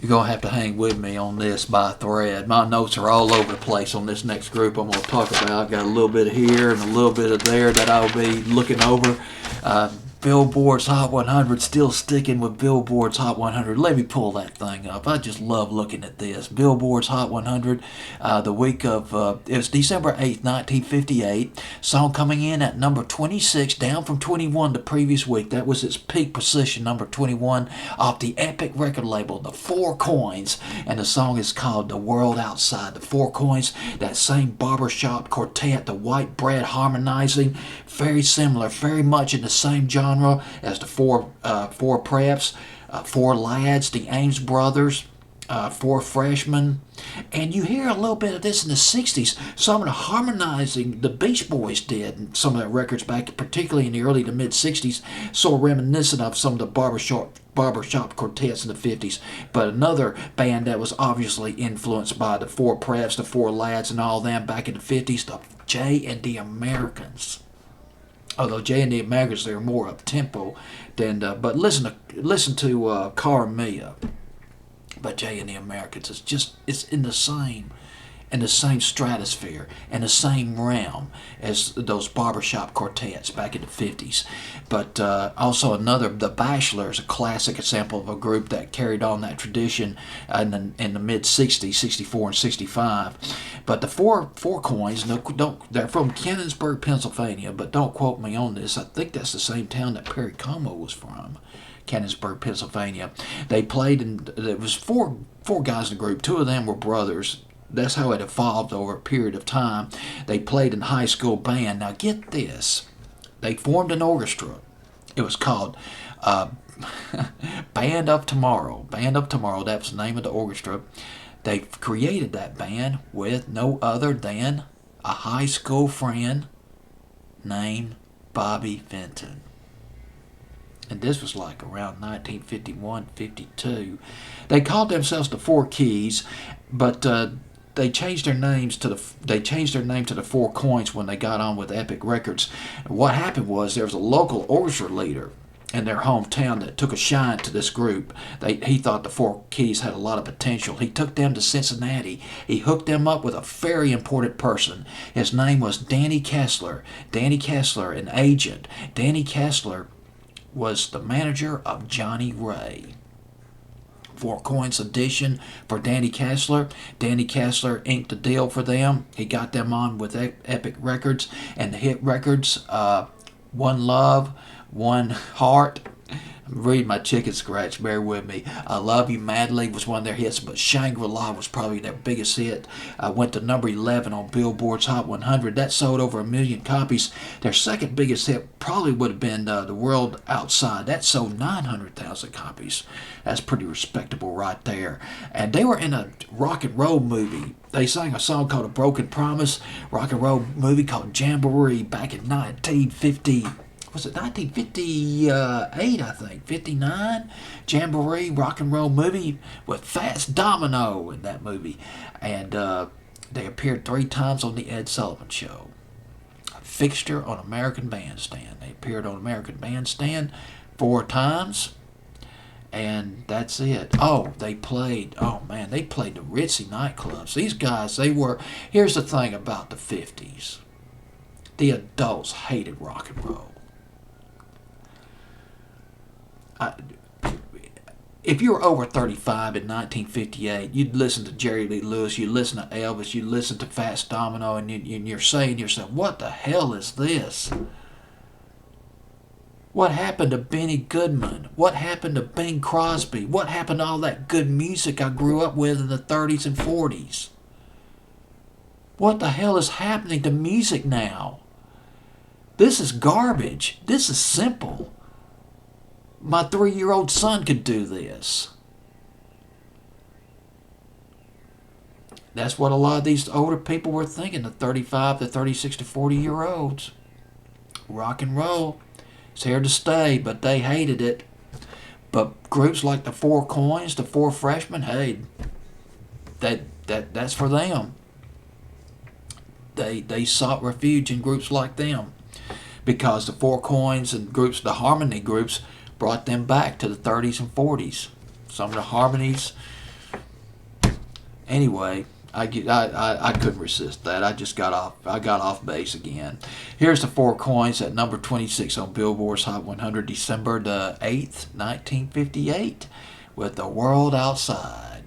You're going to have to hang with me on this by a thread. My notes are all over the place on this next group I'm going to talk about. I've got a little bit here and a little bit of there that I'll be looking over. Billboard's Hot 100, still sticking with Billboard's Hot 100. Let me pull that thing up. I just love looking at this. Billboard's Hot 100, the week of, it was December 8th, 1958. Song coming in at number 26, down from 21 the previous week. That was its peak position, number 21, off the Epic record label, The Four Coins. And the song is called The World Outside. The Four Coins, that same barbershop quartet, the white bread harmonizing, very similar, very much in the same genre as the four preps, four lads, the Ames brothers, four freshmen. And you hear a little bit of this in the 60s. Some of the harmonizing the Beach Boys did in some of their records back, particularly in the early to mid 60s, so reminiscent of some of the barbershop quartets in the 50s. But another band that was obviously influenced by the four preps, the four lads, and all them back in the 50s, the Jay and the Americans. Although Jay and the Americans, they're more up tempo than. But listen to Cara Mia. But Jay and the Americans, it's in the same stratosphere and the same realm as those barbershop quartets back in the 50s. But also The Bachelors, a classic example of a group that carried on that tradition in the mid 60s, 64 and 65. But the four coins, they're from Canonsburg, Pennsylvania, but don't quote me on this. I think that's the same town that Perry Como was from. Canonsburg, Pennsylvania. They played, and there was four guys in the group. Two of them were brothers. That's how it evolved over a period of time. They played in high school band. Now get this. They formed an orchestra. It was called Band of Tomorrow. Band of Tomorrow, that was the name of the orchestra. They created that band with no other than a high school friend named Bobby Fenton. And this was like around 1951-52. They called themselves the Four Keys, but they changed their name to the Four Coins when they got on with Epic Records. And what happened was there was a local orchestra leader in their hometown that took a shine to this group. He thought the Four Keys had a lot of potential. He took them to Cincinnati. He hooked them up with a very important person. His name was Danny Kessler. Danny Kessler, an agent. Danny Kessler was the manager of Johnny Ray. Four Coins edition for Danny Kessler. Danny Kessler inked a deal for them. He got them on with Epic Records and the hit records One Love, One Heart. I'm reading my chicken scratch, bear with me. I Love You Madly was one of their hits, but Shangri-La was probably their biggest hit. Went to number 11 on Billboard's Hot 100. That sold over 1 million copies. Their second biggest hit probably would have been The World Outside. That sold 900,000 copies. That's pretty respectable right there. And they were in a rock and roll movie. They sang a song called A Broken Promise, rock and roll movie called Jamboree back in 1950. Was it 1958, I think, 59? Jamboree, rock and roll movie with Fats Domino in that movie. And they appeared 3 times on the Ed Sullivan Show. A fixture on American Bandstand. They appeared on American Bandstand 4 times. And that's it. They played the ritzy nightclubs. These guys, here's the thing about the 50s. The adults hated rock and roll. If you were over 35 in 1958, you'd listen to Jerry Lee Lewis, you'd listen to Elvis, you'd listen to Fats Domino, and you're saying to yourself, what the hell is this? What happened to Benny Goodman? What happened to Bing Crosby? What happened to all that good music I grew up with in the 30s and 40s? What the hell is happening to music now? This is garbage. This is simple. My 3-year-old son could do this. That's what a lot of these older people were thinking, the 35 to 36 to 40-year-olds. Rock and roll is here to stay, but they hated it. But groups like the Four Coins, the Four Freshmen, hey, that's for them. They sought refuge in groups like them because the Four Coins and groups, the harmony groups, brought them back to the 30s and 40s. Some of the harmonies Anyway, I couldn't resist that. I got off base again. Here's the four coins at number 26 on Billboard's Hot 100, December the 8th, 1958, with The World Outside.